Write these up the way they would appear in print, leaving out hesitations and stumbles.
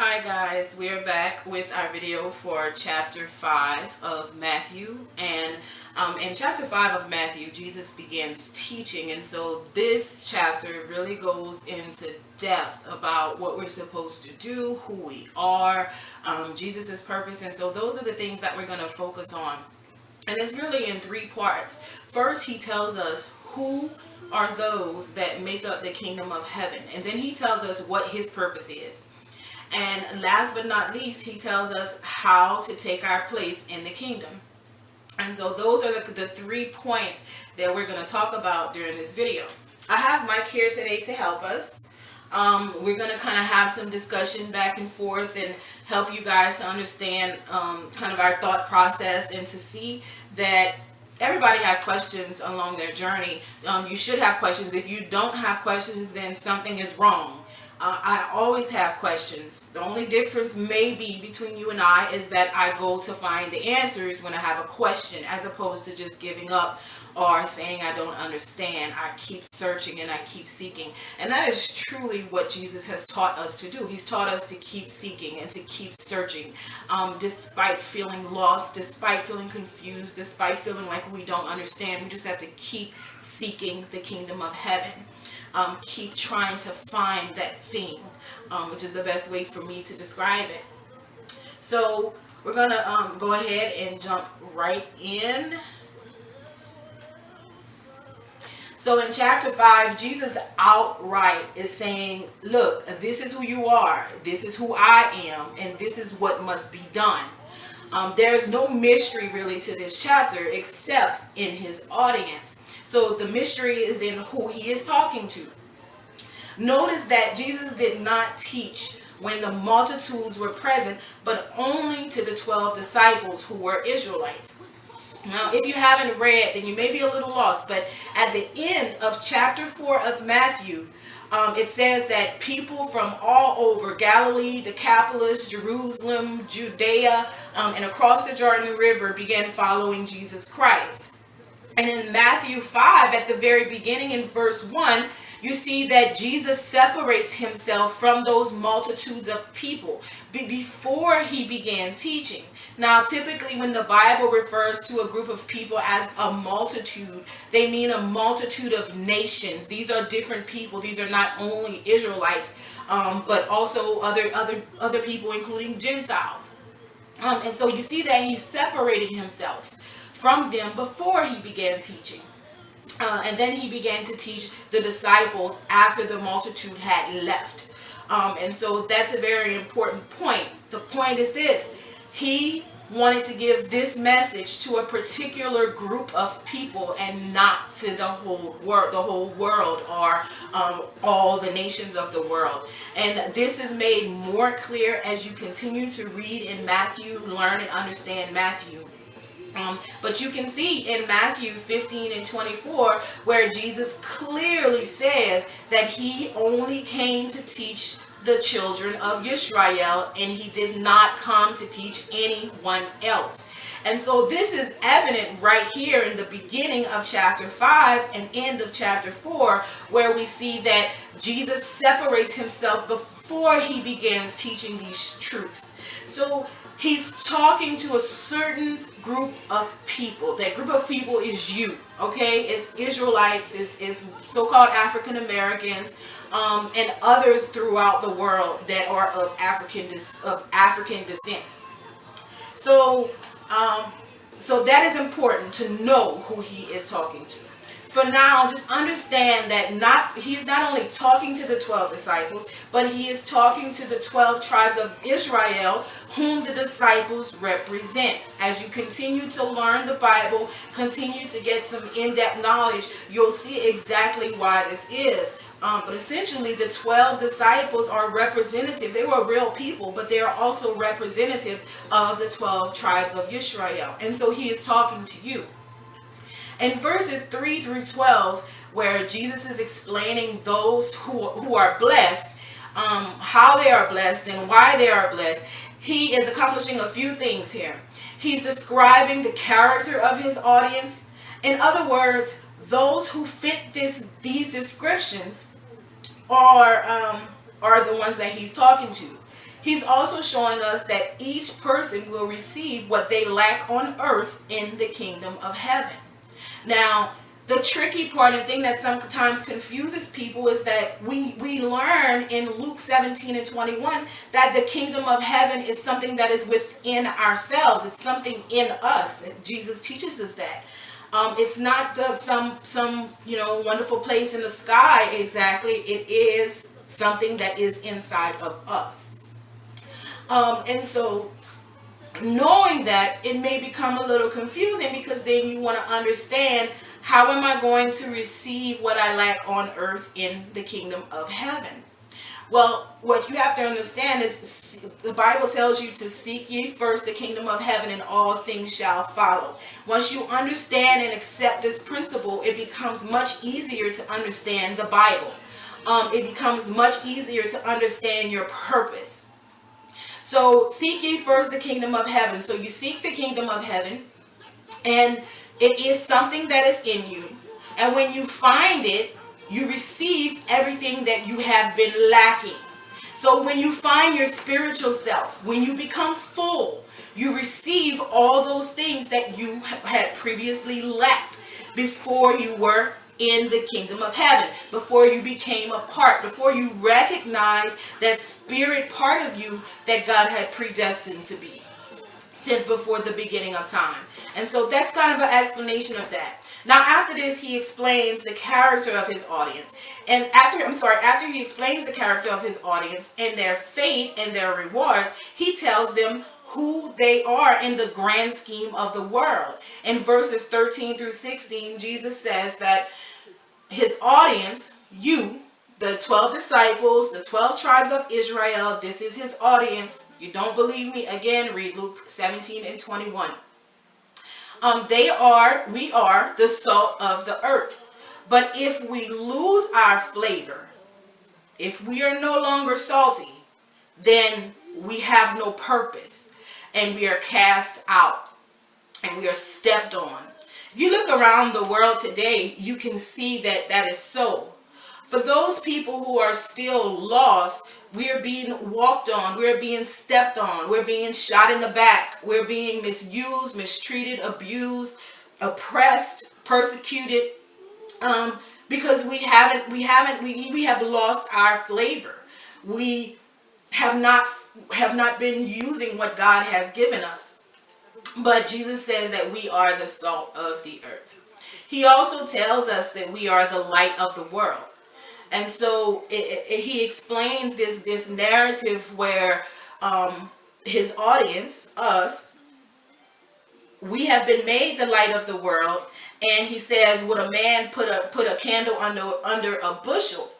Hi guys, we are back with our video for chapter 5 of Matthew. And in chapter 5 of Matthew, Jesus begins teaching. And so this chapter really goes into depth about what we're supposed to do, who we are, Jesus' purpose. And so those are the things that we're going to focus on. And it's really in three parts. First, he tells us who are those that make up the kingdom of heaven. And then he tells us what his purpose is. And last but not least, he tells us how to take our place in the kingdom. And so those are the 3 points that we're going to talk about during this video. I have Mike here today to help us. We're going to kind of have some discussion back and forth and help you guys to understand kind of our thought process and to see that everybody has questions along their journey. You should have questions. If you don't have questions, then something is wrong. I always have questions. The only difference maybe between you and I is that I go to find the answers when I have a question, as opposed to just giving up or saying I don't understand. I keep searching and I keep seeking. And that is truly what Jesus has taught us to do. He's taught us to keep seeking and to keep searching, despite feeling lost, despite feeling confused, despite feeling like we don't understand. We just have to keep seeking the kingdom of heaven. Keep trying to find that thing, which is the best way for me to describe it. So we're going to go ahead and jump right in. So in chapter 5, Jesus outright is saying, look, this is who you are, this is who I am, and this is what must be done. There's no mystery really to this chapter except in his audience. So the mystery is in who he is talking to. Notice that Jesus did not teach when the multitudes were present, but only to the 12 disciples who were Israelites. Now, if you haven't read, then you may be a little lost, but at the end of chapter 4 of Matthew, it says that people from all over Galilee, Decapolis, Jerusalem, Judea, and across the Jordan River began following Jesus Christ. And in Matthew 5, at the very beginning in verse 1, you see that Jesus separates himself from those multitudes of people before he began teaching. Now, typically when the Bible refers to a group of people as a multitude, they mean a multitude of nations. These are different people. These are not only Israelites, but also other people, including Gentiles. And so you see that he separated himself from them before he began teaching. And then he began to teach the disciples after the multitude had left. And so that's a very important point. The point is this: he wanted to give this message to a particular group of people and not to the whole world, or all the nations of the world. And this is made more clear as you continue to read in Matthew, learn and understand Matthew. But you can see in Matthew 15 and 24 where Jesus clearly says that he only came to teach the children of Yeshua, and he did not come to teach anyone else. And so this is evident right here in the beginning of chapter 5 and end of chapter 4, where we see that Jesus separates himself before he begins teaching these truths. So he's talking to a certain group of people. That group of people is you, okay? It's Israelites, it's so-called African Americans, and others throughout the world that are of African descent. So that is important to know who he is talking to. For now, just understand that he's not only talking to the 12 disciples, but he is talking to the 12 tribes of Israel, whom the disciples represent. As you continue to learn the Bible, continue to get some in-depth knowledge, you'll see exactly why this is. But essentially, the 12 disciples are representative. They were real people, but they are also representative of the 12 tribes of Israel. And so he is talking to you. In verses 3 through 12, where Jesus is explaining those who are blessed, how they are blessed and why they are blessed, he is accomplishing a few things here. He's describing the character of his audience. In other words, those who fit these descriptions are the ones that he's talking to. He's also showing us that each person will receive what they lack on earth in the kingdom of heaven. Now, the tricky part and thing that sometimes confuses people is that we learn in Luke 17 and 21 that the kingdom of heaven is something that is within ourselves. It's something in us. Jesus teaches us that. It's not some wonderful place in the sky exactly. It is something that is inside of us. And so knowing that, it may become a little confusing, because then you want to understand, how am I going to receive what I lack on earth in the kingdom of heaven? Well, what you have to understand is the Bible tells you to seek ye first the kingdom of heaven, and all things shall follow. Once you understand and accept this principle, it becomes much easier to understand the Bible. It becomes much easier to understand your purpose. So seek ye first the kingdom of heaven. So you seek the kingdom of heaven, and it is something that is in you. And when you find it, you receive everything that you have been lacking. So when you find your spiritual self, when you become full, you receive all those things that you had previously lacked before you were in the kingdom of heaven, before you became a part, before you recognize that spirit part of you that God had predestined to be since before the beginning of time. And so that's kind of an explanation of that. Now after this, he explains the character of his audience. And after he explains the character of his audience and their fate and their rewards, he tells them who they are in the grand scheme of the world. In verses 13 through 16, Jesus says that his audience, you, the 12 disciples, the 12 tribes of Israel, this is his audience. You don't believe me? Again, read Luke 17 and 21. We are the salt of the earth. But if we lose our flavor, if we are no longer salty, then we have no purpose, and we are cast out, and we are stepped on. If you look around the world today, you can see that that is so. For those people who are still lost, we're being walked on, we're being stepped on, we're being shot in the back, we're being misused, mistreated, abused, oppressed, persecuted, because we have lost our flavor. We have not been using what God has given us. But Jesus says that we are the salt of the earth. He also tells us that we are the light of the world. And so he explains this narrative where his audience, us, we have been made the light of the world. And he says, would a man put a candle under a bushel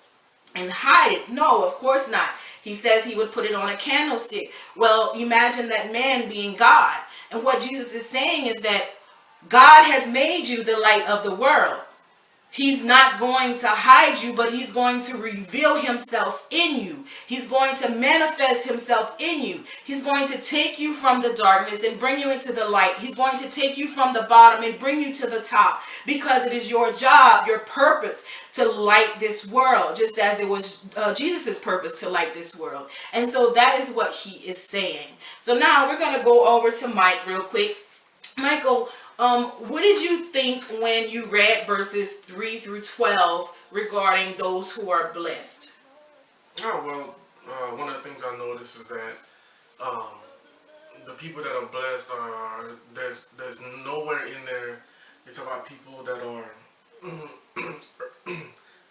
and hide it? No, of course not. He says he would put it on a candlestick. Well, imagine that man being God. And what Jesus is saying is that God has made you the light of the world. He's not going to hide you, but he's going to reveal himself in you. He's going to manifest himself in you. He's going to take you from the darkness and bring you into the light. He's going to take you from the bottom and bring you to the top, because it is your job, your purpose to light this world, just as it was Jesus's purpose to light this world. And so that is what he is saying. So now we're going to go over to Mike real quick. Michael, what did you think when you read verses 3 through 12 regarding those who are blessed? Oh, well, one of the things I noticed is that the people that are blessed are, there's nowhere in there it's about people that are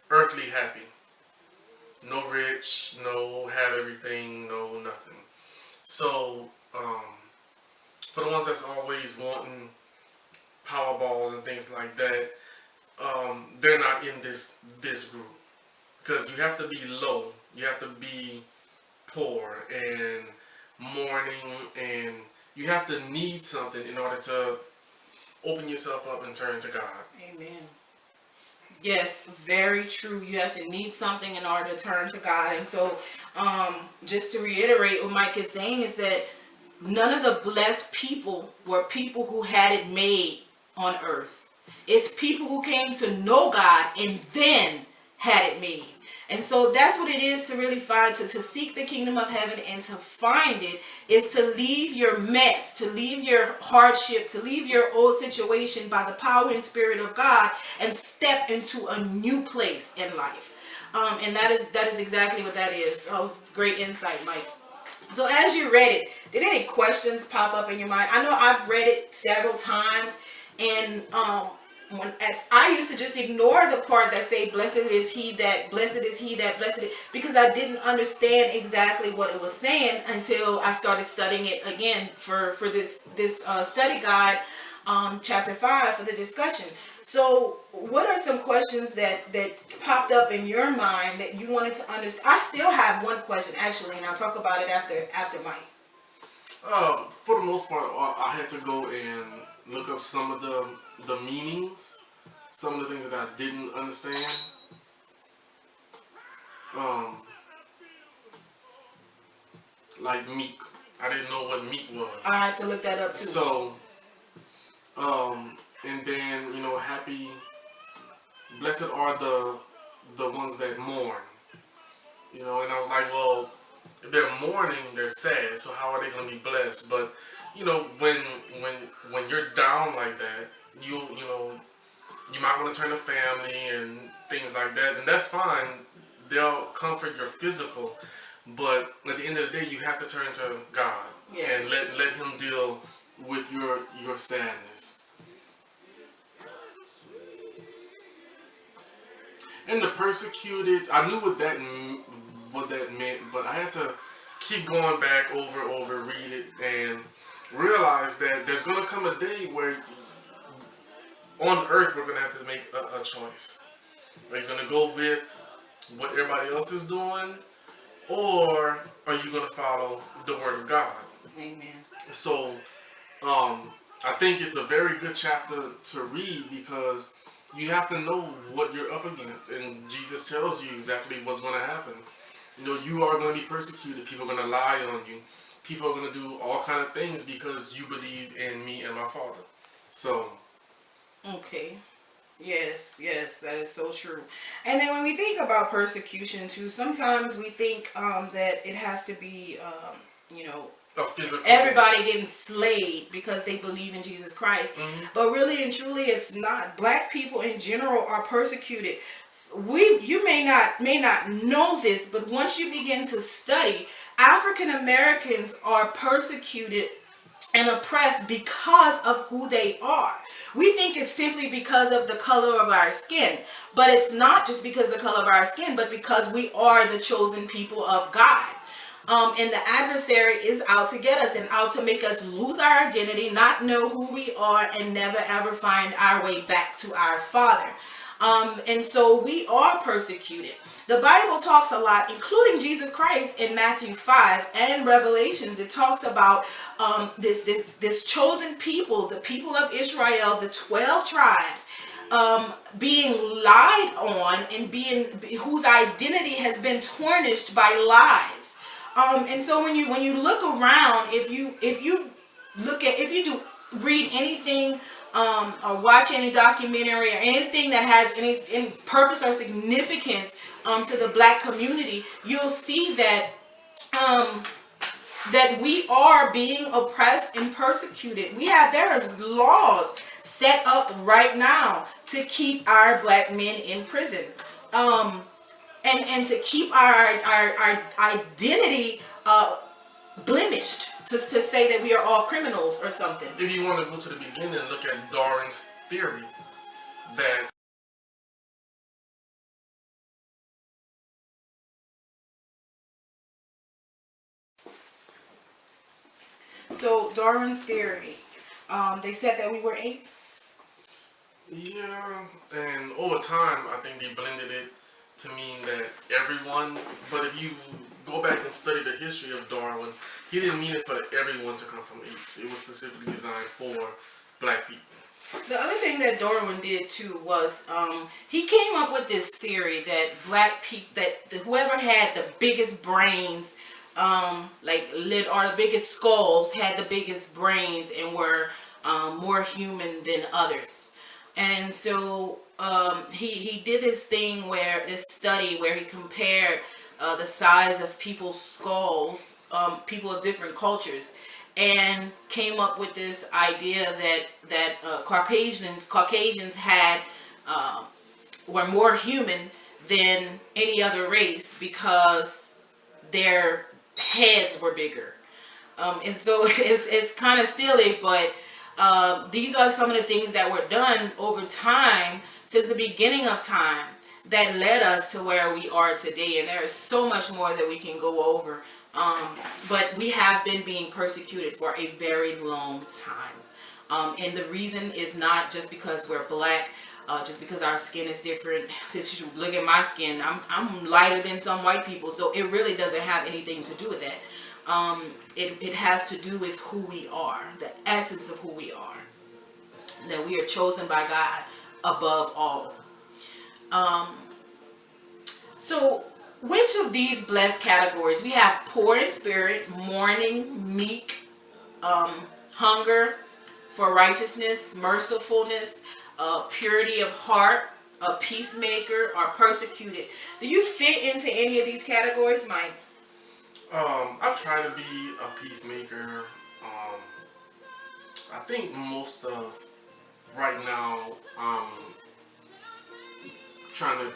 earthly happy. No rich, no have everything, no nothing. So, for the ones that's always wanting Powerballs and things like that, they're not in this group, because you have to be low, you have to be poor and mourning, and you have to need something in order to open yourself up and turn to God. Amen. Yes, very true. You have to need something in order to turn to God. And so, just to reiterate what Mike is saying is that none of the blessed people were people who had it made on earth. It's people who came to know God and then had it made. And so that's what it is to really find, to seek the kingdom of heaven, and to find it is to leave your mess, to leave your hardship, to leave your old situation by the power and spirit of God, and step into a new place in life. And that is exactly what that is. Oh, it's great insight, Mike. So as you read it, did any questions pop up in your mind? I know I've read it several times, and I used to just ignore the part that say blessed is he that, blessed is, because I didn't understand exactly what it was saying until I started studying it again for this study guide, chapter 5, for the discussion. So what are some questions that popped up in your mind that you wanted to understand? I still have one question actually, and I'll talk about it after Mike. For the most part, I had to go and look up some of the meanings, some of the things that I didn't understand. Like meek, I didn't know what meek was. I had to look that up too. So, and then happy, blessed are the ones that mourn. And I was like, well, if they're mourning, they're sad. So how are they going to be blessed? But when you're down like that, you might want to turn to family and things like that, and that's fine. They'll comfort your physical, but at the end of the day, you have to turn to God. Yes. And let Him deal with your sadness. And the persecuted, I knew what that meant, but I had to keep going back over, read it, and realize that there's going to come a day where on earth we're going to have to make a choice. Are you going to go with what everybody else is doing, or are you going to follow the word of God? Amen. So I think it's a very good chapter to read, because you have to know what you're up against, and Jesus tells you exactly what's going to happen. You are going to be persecuted. People are going to lie on you. People are going to do all kind of things because you believe in me and my Father. So. Okay. Yes, that is so true. And then when we think about persecution too, sometimes we think that it has to be, everybody getting slayed because they believe in Jesus Christ. Mm-hmm. But really and truly, it's not. Black people in general are persecuted. You may not know this, but once you begin to study, African Americans are persecuted and oppressed because of who they are. We think it's simply because of the color of our skin, but it's not just because of the color of our skin, but because we are the chosen people of God. And the adversary is out to get us and out to make us lose our identity, not know who we are, and never ever find our way back to our Father. And so we are persecuted. The Bible talks a lot, including Jesus Christ in Matthew 5 and Revelations. It talks about this chosen people, the people of Israel, the 12 tribes, being lied on and whose identity has been tarnished by lies. And so when you look around, if you read anything or watch any documentary or anything that has any purpose or significance to the Black community, you'll see that that we are being oppressed and persecuted. There is laws set up right now to keep our Black men in prison, and to keep our identity blemished, to say that we are all criminals or something. If you want to go to the beginning and look at Darwin's theory, that so Darwin's theory, they said that we were apes. Yeah, and over time, I think they blended it to mean that everyone, but if you go back and study the history of Darwin, he didn't mean it for everyone to come from apes. It was specifically designed for Black people. The other thing that Darwin did too was he came up with this theory that Black people, that whoever had the biggest brains, or the biggest skulls, had the biggest brains and were more human than others. And so he did this thing where this study where he compared the size of people's skulls, people of different cultures, and came up with this idea that Caucasians had were more human than any other race because their heads were bigger. And so it's kind of silly, but these are some of the things that were done over time since the beginning of time that led us to where we are today. And there is so much more that we can go over. But we have been being persecuted for a very long time. And the reason is not just because we're black, just because our skin is different. Just look at my skin. I'm lighter than some white people. So it really doesn't have anything to do with that. It has to do with who we are, the essence of who we are, that we are chosen by God above all. So which of these blessed categories? We have poor in spirit, mourning, meek, hunger for righteousness, mercifulness, purity of heart, a peacemaker, or persecuted. Do you fit into any of these categories, Mike? I try to be a peacemaker. I think most of right now, trying to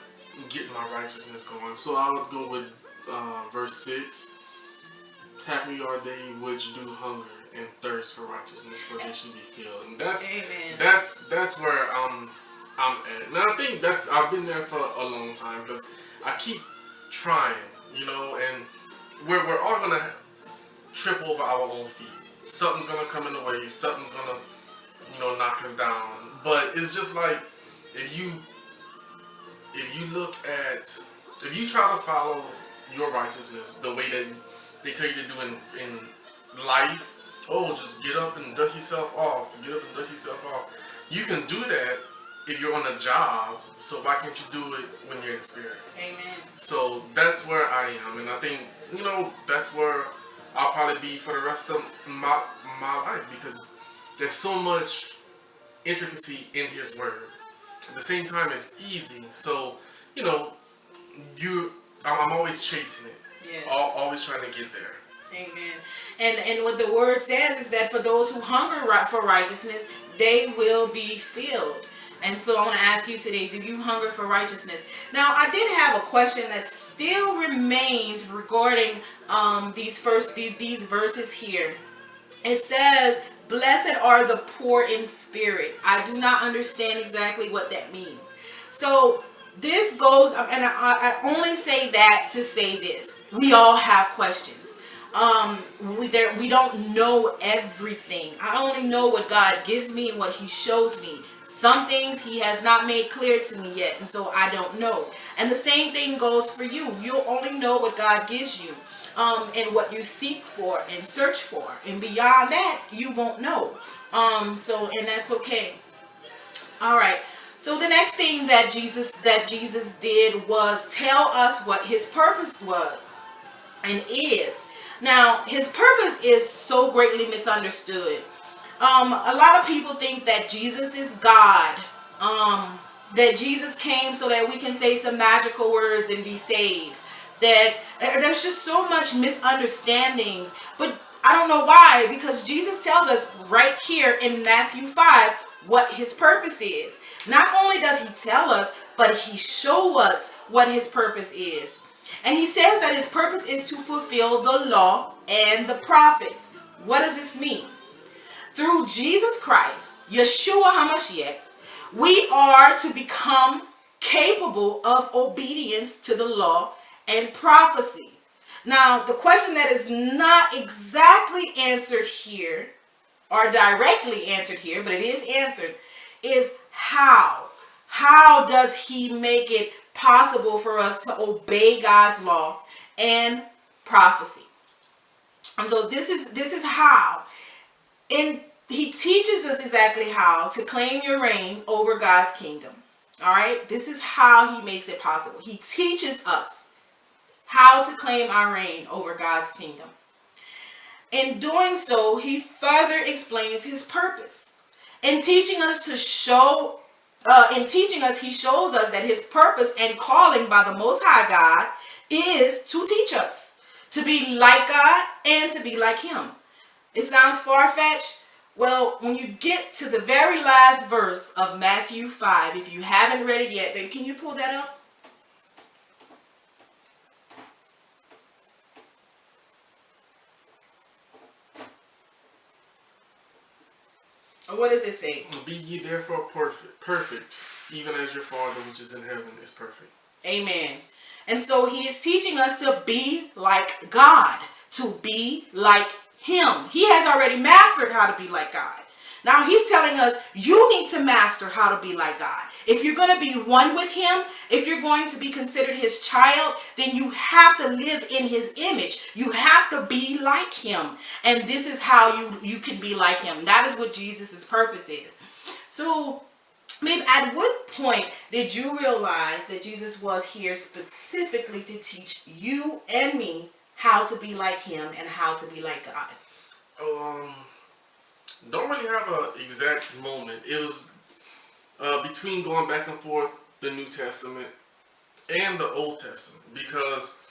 get my righteousness going. So I would go with verse 6. Happy are they which do hunger and thirst for righteousness, for they should be filled. And that's where I'm at. And I think I've been there for a long time because I keep trying, and we're all gonna trip over our own feet. Something's gonna come in the way. Something's gonna, knock us down. But it's just like if you try to follow your righteousness the way that they tell you to do in life. Oh, just get up and dust yourself off. Get up and dust yourself off. You can do that if you're on a job. So why can't you do it when you're in the spirit? Amen. So that's where I am, and I think that's where I'll probably be for the rest of my life because there's so much intricacy in His Word. At the same time, it's easy. So I'm always chasing it. Yes. Always trying to get there. Amen. And what the word says is that for those who hunger for righteousness, they will be filled. And so I want to ask you today, do you hunger for righteousness? Now, I did have a question that still remains regarding these verses here. It says, blessed are the poor in spirit. I do not understand exactly what that means. So this goes, and I only say that to say this. We all have questions. We don't know everything. I only know what God gives me and what He shows me. Some things He has not made clear to me yet, and so I don't know. And the same thing goes for you. You'll only know what God gives you, and what you seek for and search for. And beyond that, you won't know. And that's okay. All right. So the next thing that Jesus did was tell us what His purpose was and is. Now, His purpose is so greatly misunderstood. A lot of people think that Jesus is God, that Jesus came so that we can say some magical words and be saved. That there's just so much misunderstandings, but I don't know why, because Jesus tells us right here in Matthew 5 what His purpose is. Not only does He tell us, but He shows us what His purpose is. And He says that His purpose is to fulfill the law and the prophets. What does this mean? Through Jesus Christ, Yeshua HaMashiach, we are to become capable of obedience to the law and prophecy. Now, the question that is not exactly answered here, or directly answered here, but it is answered, is how? How does He make it possible for us to obey God's law and prophecy? And so this is how. And He teaches us exactly how to claim your reign over God's kingdom. All right? This is how He makes it possible. He teaches us how to claim our reign over God's kingdom. In doing so, He further explains His purpose in teaching us to show in teaching us, he shows us that his purpose and calling by the Most High God is to teach us to be like God and to be like him. It sounds far-fetched. Well, when you get to the very last verse of Matthew 5, if you haven't read it yet, babe, can you pull that up? What does it say? Be ye therefore perfect, even as your Father which is in heaven is perfect. Amen. And so he is teaching us to be like God, to be like him. He has already mastered how to be like God. Now he's telling us you need to master how to be like God. If you're going to be one with him, if you're going to be considered his child, then you have to live in his image. You have to be like him. And this is how you can be like him. That is what Jesus' purpose is. So, maybe at what point did you realize that Jesus was here specifically to teach you and me how to be like him and how to be like God? Don't really have an exact moment. It was between going back and forth the New Testament and the Old Testament, because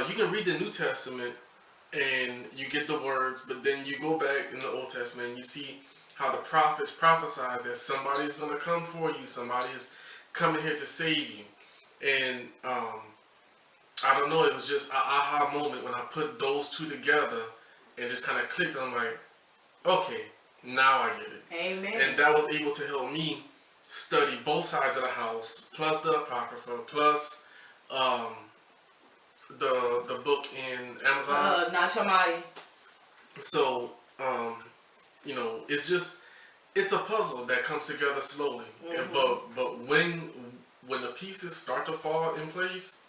you can read the New Testament and you get the words, but then you go back in the Old Testament and you see how the prophets prophesied that somebody's going to come for you, somebody's coming here to save you. And I don't know, it was just an aha moment when I put those two together and just kind of clicked. I'm like, okay, now I get it. Amen. And that was able to help me study both sides of the house, plus the Apocrypha, plus the book in Amazon. Nachamadi. So, it's a puzzle that comes together slowly. Mm-hmm. But when the pieces start to fall in place,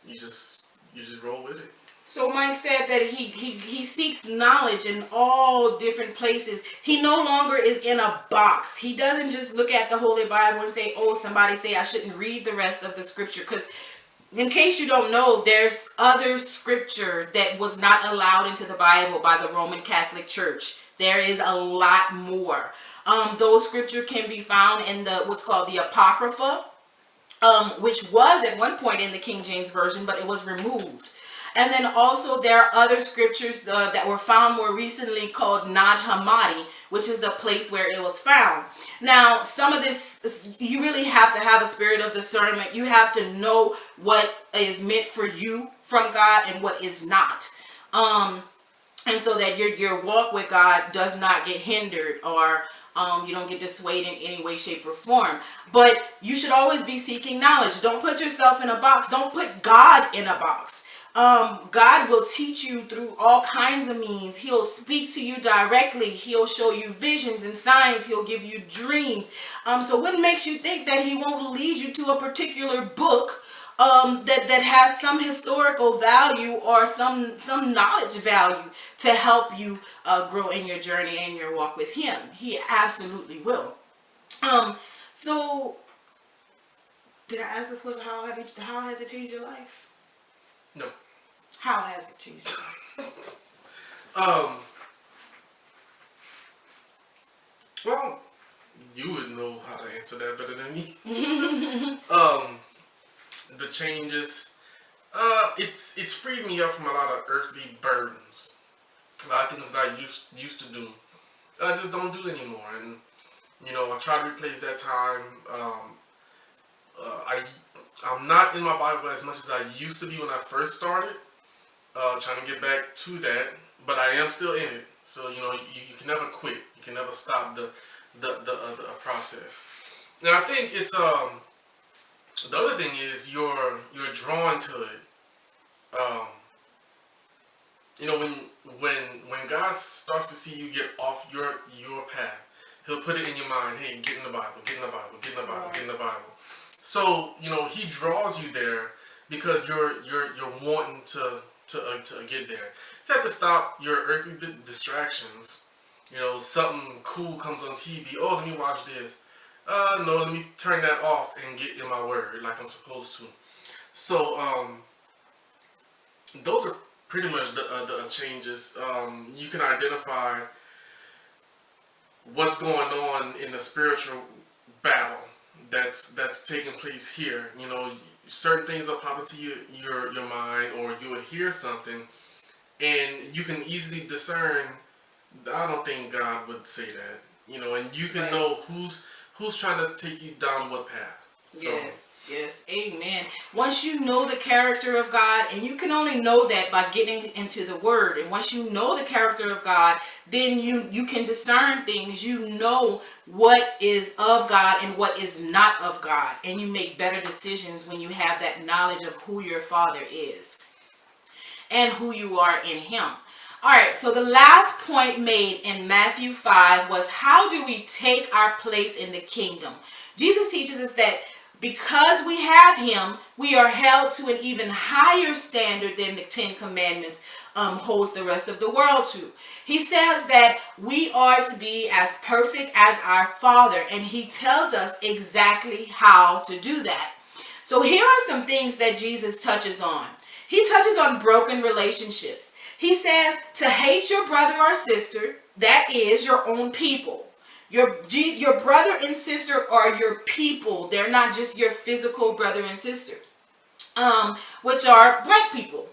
you just roll with it. So Mike said that he seeks knowledge in all different places. He no longer is in a box. He doesn't just look at the Holy Bible and say, oh, somebody say I shouldn't read the rest of the scripture. Because in case you don't know, there's other scripture that was not allowed into the Bible by the Roman Catholic Church. There is a lot more. Those scripture can be found in what's called the Apocrypha, which was at one point in the King James Version, but it was removed. And then also there are other scriptures that were found more recently called Naj Hammadi, which is the place where it was found. Now, some of this, you really have to have a spirit of discernment. You have to know what is meant for you from God and what is not. And so that your walk with God does not get hindered, or you don't get dissuaded in any way, shape, or form. But you should always be seeking knowledge. Don't put yourself in a box. Don't put God in a box. God will teach you through all kinds of means. He'll speak to you directly. He'll show you visions and signs. He'll give you dreams. So what makes you think that he won't lead you to a particular book that has some historical value or some knowledge value to help you grow in your journey and your walk with him? He absolutely will. So did I ask this question? How has it changed your life? No. How has it changed your life? Well, you would know how to answer that better than me. The changes, it's freed me up from a lot of earthly burdens. A lot of things that I used to do, I just don't do anymore. And I try to replace that time. I'm not in my Bible as much as I used to be when I first started. Trying to get back to that, but I am still in it. So you can never quit. You can never stop the process. And I think it's the other thing is you're drawn to it. When God starts to see you get off your path, He'll put it in your mind. Hey, get in the Bible. Get in the Bible. Get in the Bible. Get in the Bible. So He draws you there because you're wanting to get there. You have to stop your earthly distractions. Something cool comes on TV. Oh, let me watch this. No, let me turn that off and get in my word like I'm supposed to. So, those are pretty much the changes. You can identify what's going on in the spiritual battle that's taking place here. You know, certain things will pop into your mind, or you will hear something, and you can easily discern. I don't think God would say that. You know, and you can Right. know who's trying to take you down what path. So, Yes, amen. Once you know the character of God, and you can only know that by getting into the Word, and once you know the character of God, then you can discern things. You know what is of God and what is not of God, and you make better decisions when you have that knowledge of who your Father is and who you are in Him. All right, so the last point made in Matthew 5 was, how do we take our place in the kingdom? Jesus teaches us that because we have Him, we are held to an even higher standard than the Ten Commandments holds the rest of the world to. He says that we are to be as perfect as our Father, and He tells us exactly how to do that. So here are some things that Jesus touches on. He touches on broken relationships. He says to hate your brother or sister, that is your own people. Your brother and sister are your people. They're not just your physical brother and sister, which are black people.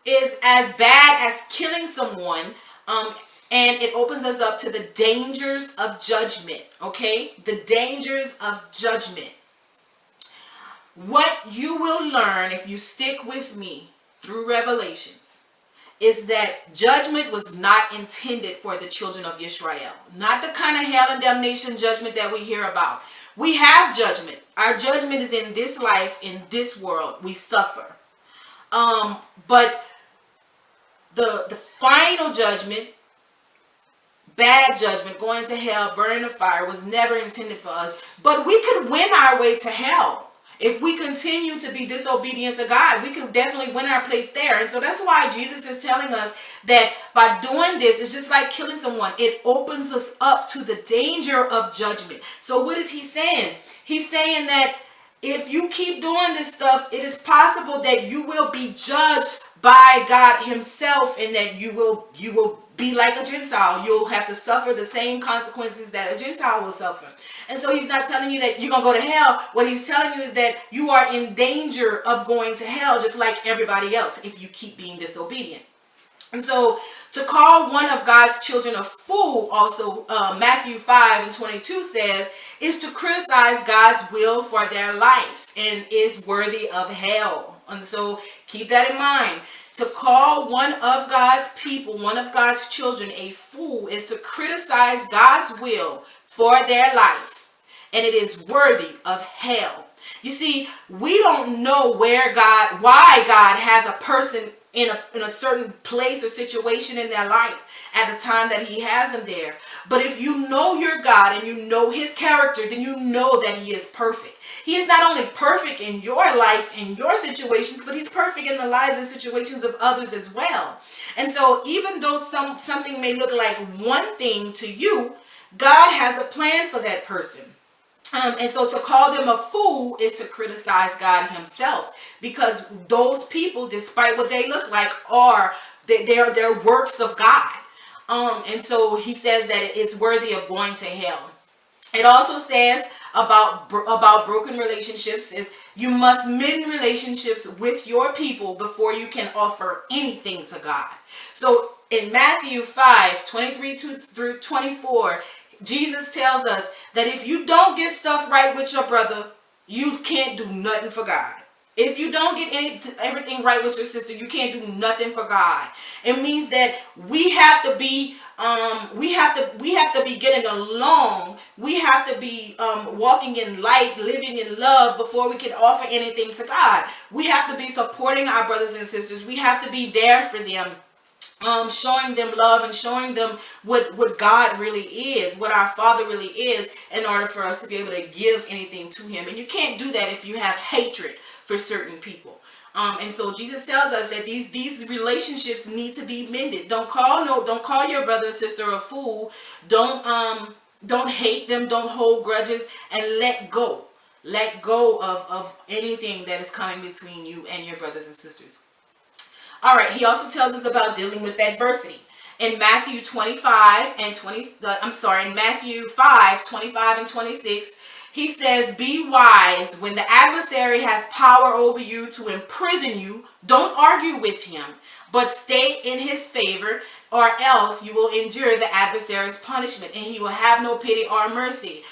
Is as bad as killing someone, and it opens us up to the dangers of judgment. Okay, the dangers of judgment. What you will learn if you stick with me through Revelations is that judgment was not intended for the children of Israel. Not the kind of hell and damnation judgment that we hear about. We have judgment. Our judgment is in this life, in this world. We suffer. But the final judgment, bad judgment, going to hell, burning the fire, was never intended for us. But we could win our way to hell. If we continue to be disobedient to God, we can definitely win our place there. And so that's why Jesus is telling us that by doing this, it's just like killing someone. It opens us up to the danger of judgment. So what is He saying? He's saying that if you keep doing this stuff, it is possible that you will be judged by God Himself, and that you will be like a Gentile. You'll have to suffer the same consequences that a Gentile will suffer. And so He's not telling you that you're going to go to hell. What He's telling you is that you are in danger of going to hell just like everybody else if you keep being disobedient. And so to call one of God's children a fool, also Matthew 5:22 says, is to criticize God's will for their life and is worthy of hell. And so keep that in mind. To call one of God's people, one of God's children, a fool is to criticize God's will for their life, and it is worthy of hell. You see, we don't know why God has a person in a certain place or situation in their life at the time that He has them there. But if you know your God and you know His character, then you know that He is perfect. He is not only perfect in your life, in your situations, but He's perfect in the lives and situations of others as well. And so even though something may look like one thing to you, God has a plan for that person. And so to call them a fool is to criticize God Himself, because those people, despite what they look like, they're works of God. And so He says that it's worthy of going to hell. It also says about broken relationships is you must mend relationships with your people before you can offer anything to God. So in Matthew 5:23 through 24, Jesus tells us that if you don't get stuff right with your brother, you can't do nothing for God. If you don't get everything right with your sister, you can't do nothing for God. It means that we have to be getting along. We have to be walking in light, living in love before we can offer anything to God. We have to be supporting our brothers and sisters. We have to be there for them. Showing them love and showing them what God really is, what our Father really is, in order for us to be able to give anything to Him. And you can't do that if you have hatred for certain people. And so Jesus tells us that these relationships need to be mended. Don't call your brother or sister a fool. Don't hate them. Don't hold grudges, and let go. Let go of anything that is coming between you and your brothers and sisters. All right, He also tells us about dealing with adversity. In Matthew 25 and 20, in Matthew 5, 25 and 26, he says, be wise. When the adversary has power over you to imprison you, don't argue with him, but stay in his favor, or else you will endure the adversary's punishment, and he will have no pity or mercy.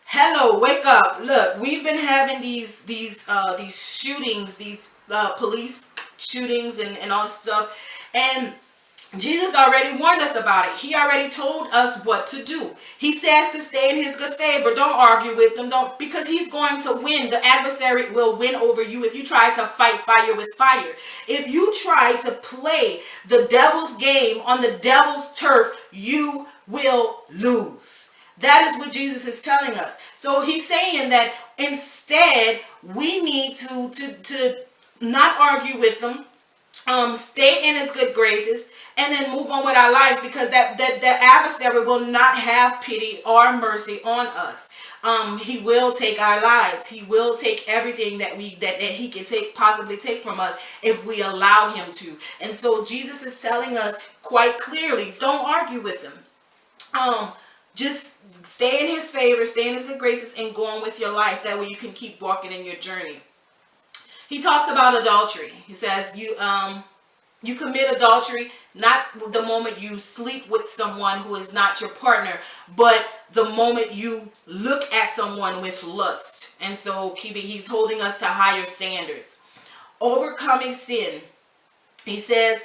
Hello, wake up. Look, we've been having these shootings, these police shootings and all this stuff. And Jesus already warned us about it. He already told us what to do. He says to stay in his good favor. Don't argue with him. Don't, because he's going to win. The adversary will win over you if you try to fight fire with fire. If you try to play the devil's game on the devil's turf, you will lose. That is what Jesus is telling us. So he's saying that instead we need to not argue with them, stay in his good graces, and then move on with our life, because that adversary will not have pity or mercy on us. He will take our lives. He will take everything that he can possibly take from us if we allow him to. And so Jesus is telling us quite clearly, don't argue with him. Just stay in his favor, stay in his good graces, and go on with your life. That way you can keep walking in your journey. He talks about adultery. He says you commit adultery not the moment you sleep with someone who is not your partner, but the moment you look at someone with lust. And so he's holding us to higher standards. Overcoming sin. He says,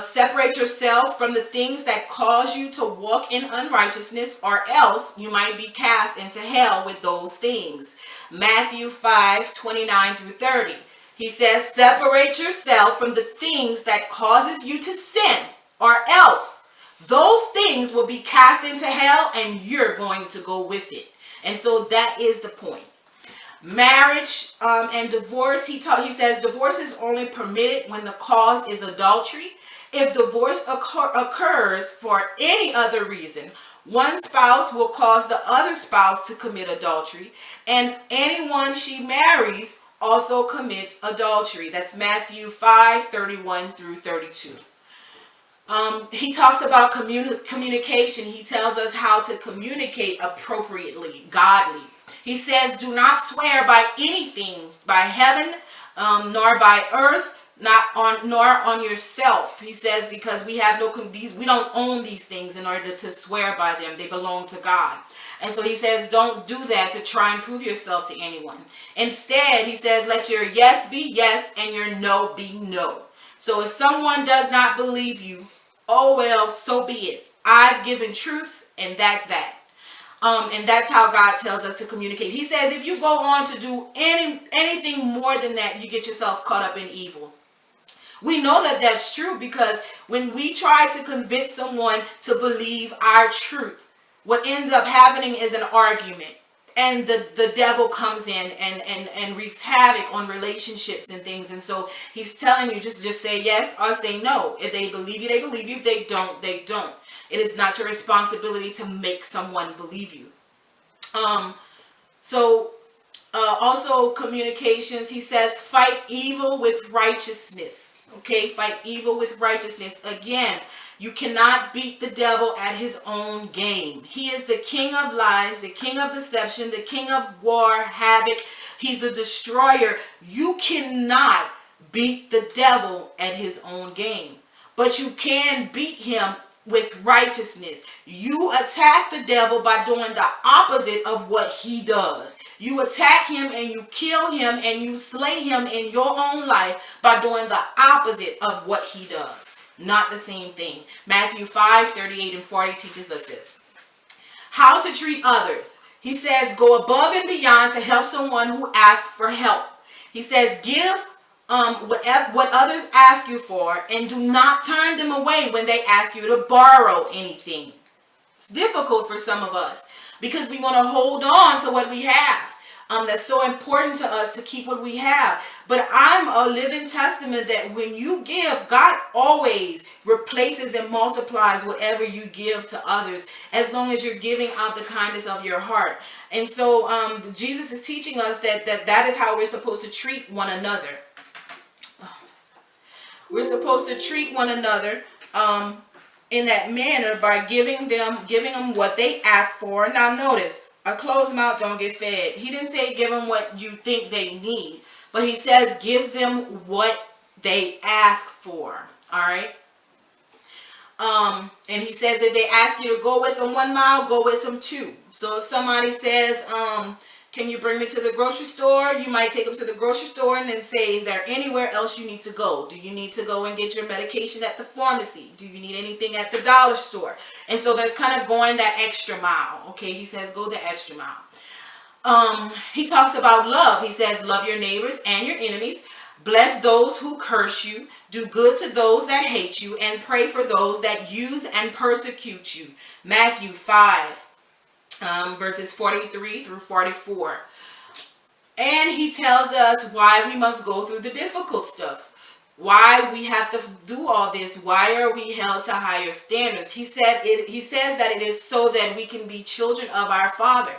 separate yourself from the things that cause you to walk in unrighteousness, or else you might be cast into hell with those things. Matthew 5, 29 through 30. He says, separate yourself from the things that causes you to sin, or else those things will be cast into hell and you're going to go with it. And so that is the point. Marriage and divorce. He says divorce is only permitted when the cause is adultery. If divorce occurs for any other reason, one spouse will cause the other spouse to commit adultery, and anyone she marries also commits adultery. That's Matthew 5, 31 through 32. He talks about communication. He tells us how to communicate appropriately, godly. He says, do not swear by anything, by heaven, nor by earth, nor on yourself. He says, because we don't own these things in order to swear by them. They belong to God. And so he says, don't do that to try and prove yourself to anyone. Instead, he says, let your yes be yes and your no be no. So if someone does not believe you, oh well, so be it. I've given truth, and that's that. And that's how God tells us to communicate. He says, if you go on to do anything more than that, you get yourself caught up in evil. We know that that's true, because when we try to convince someone to believe our truth, what ends up happening is an argument, and the devil comes in and wreaks havoc on relationships and things. And so he's telling you, just say yes or say no. If they believe you, they believe you. If they don't, they don't. It is not your responsibility to make someone believe you. Also communications, he says, fight evil with righteousness. Okay, fight evil with righteousness. Again, you cannot beat the devil at his own game. He is the king of lies, the king of deception, the king of war, havoc. He's the destroyer. You cannot beat the devil at his own game, but you can beat him with righteousness. You attack the devil by doing the opposite of what he does. You attack him and you kill him and you slay him in your own life by doing the opposite of what he does. Not the same thing. Matthew 5, 38 and 40 teaches us this. How to treat others. He says, go above and beyond to help someone who asks for help. He says, give what others ask you for, and do not turn them away when they ask you to borrow anything. It's difficult for some of us because we want to hold on to what we have. That's so important to us to keep what we have. But I'm a living testament that when you give, God always replaces and multiplies whatever you give to others, as long as you're giving out the kindness of your heart. And so Jesus is teaching us that is how we're supposed to treat one another. We're supposed to treat one another in that manner by giving them what they ask for. Now notice, a closed mouth don't get fed. He didn't say give them what you think they need, but he says give them what they ask for. All right. And he says if they ask you to go with them 1 mile, go with them 2. So if somebody says, can you bring me to the grocery store? You might take them to the grocery store and then say, is there anywhere else you need to go? Do you need to go and get your medication at the pharmacy? Do you need anything at the dollar store? And so that's kind of going that extra mile. Okay, he says go the extra mile. He talks about love. He says love your neighbors and your enemies. Bless those who curse you. Do good to those that hate you. And pray for those that use and persecute you. Matthew 5. Verses 43 through 44. And he tells us why we must go through the difficult stuff. Why we have to do all this. Why are we held to higher standards? He says that it is so that we can be children of our Father.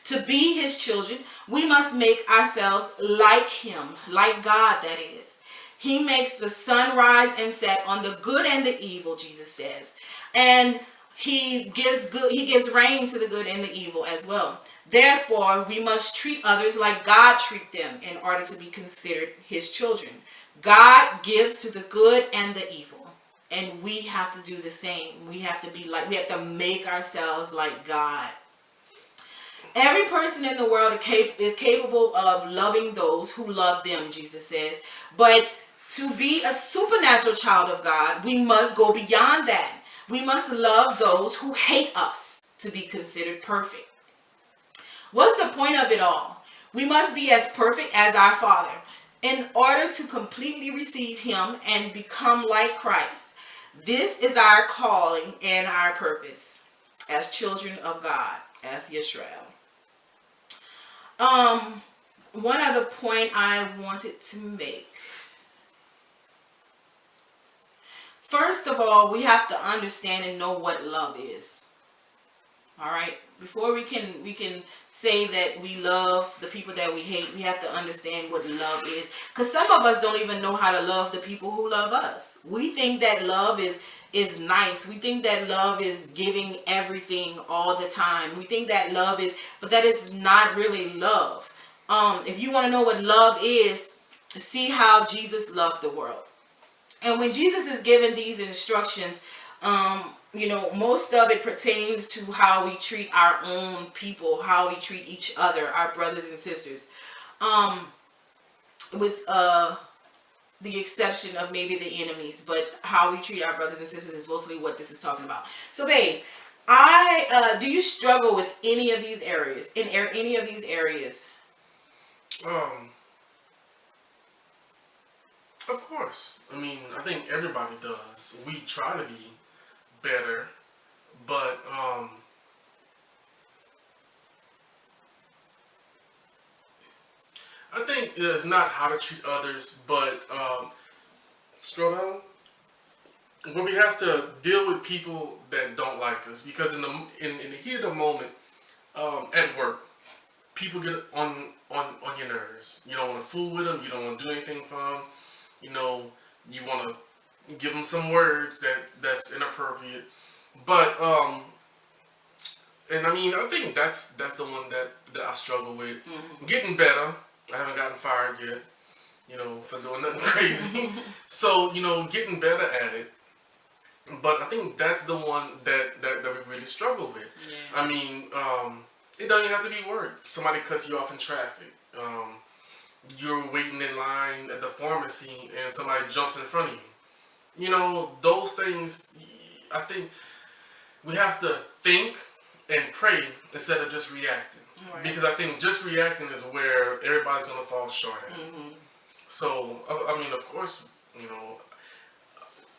To be his children, we must make ourselves like him, like God, that is. He makes the sun rise and set on the good and the evil, Jesus says. And he gives rain to the good and the evil as well. Therefore, we must treat others like God treats them in order to be considered his children. God gives to the good and the evil. And we have to do the same. We have to make ourselves like God. Every person in the world is capable of loving those who love them, Jesus says. But to be a supernatural child of God, we must go beyond that. We must love those who hate us to be considered perfect. What's the point of it all? We must be as perfect as our Father in order to completely receive him and become like Christ. This is our calling and our purpose as children of God, as Yeshua. One other point I wanted to make. First of all, we have to understand and know what love is. All right? Before we can say that we love the people that we hate, we have to understand what love is. Because some of us don't even know how to love the people who love us. We think that love is nice. We think that love is giving everything all the time. We think that love is, but that is not really love. If you want to know what love is, see how Jesus loved the world. And when Jesus is giving these instructions, most of it pertains to how we treat our own people, how we treat each other, our brothers and sisters. With the exception of maybe the enemies, but how we treat our brothers and sisters is mostly what this is talking about. So, babe, do you struggle with any of these areas? Any of these areas? Of course. I mean, I think everybody does. We try to be better, but I think it's not how to treat others, but scroll down. Where we have to deal with people that don't like us, because in the heat of the moment, at work, people get on your nerves. You don't want to fool with them. You don't want to do anything for them. You want to give them some words that's inappropriate. But and I mean, I think that's the one that I struggle with. Mm-hmm. Getting better. I haven't gotten fired yet, for doing nothing crazy. So, getting better at it. But I think that's the one that we really struggle with. Yeah. I mean, it doesn't even have to be work. Somebody cuts you off in traffic. You're waiting in line at the pharmacy and somebody jumps in front of you. Those things, I think we have to think and pray instead of just reacting. Right. Because I think just reacting is where everybody's going to fall short at. Mm-hmm. So, I mean, of course,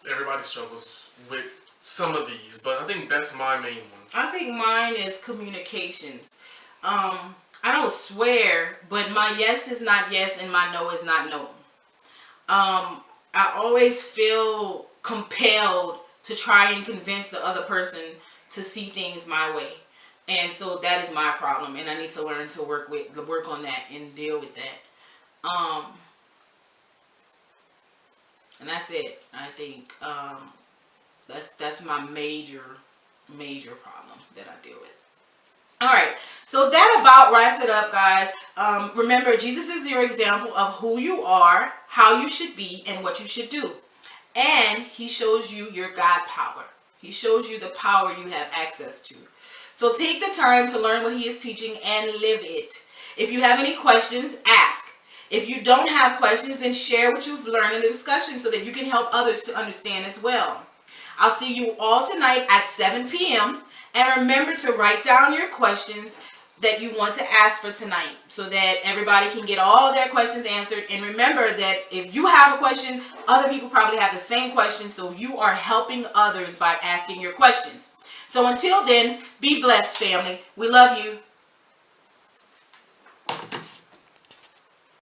everybody struggles with some of these, but I think that's my main one. I think mine is communications. I don't swear, but my yes is not yes and my no is not no. I always feel compelled to try and convince the other person to see things my way. And so that is my problem, and I need to learn to work on that and deal with that. And that's it. I think That's my major problem that I deal with. All right, so that about wraps it up, guys. Remember, Jesus is your example of who you are, how you should be, and what you should do. And he shows you your God power. He shows you the power you have access to. So take the time to learn what he is teaching and live it. If you have any questions, ask. If you don't have questions, then share what you've learned in the discussion so that you can help others to understand as well. I'll see you all tonight at 7 p.m. And remember to write down your questions that you want to ask for tonight so that everybody can get all their questions answered. And remember that if you have a question, other people probably have the same question, so you are helping others by asking your questions. So until then, be blessed, family. We love you.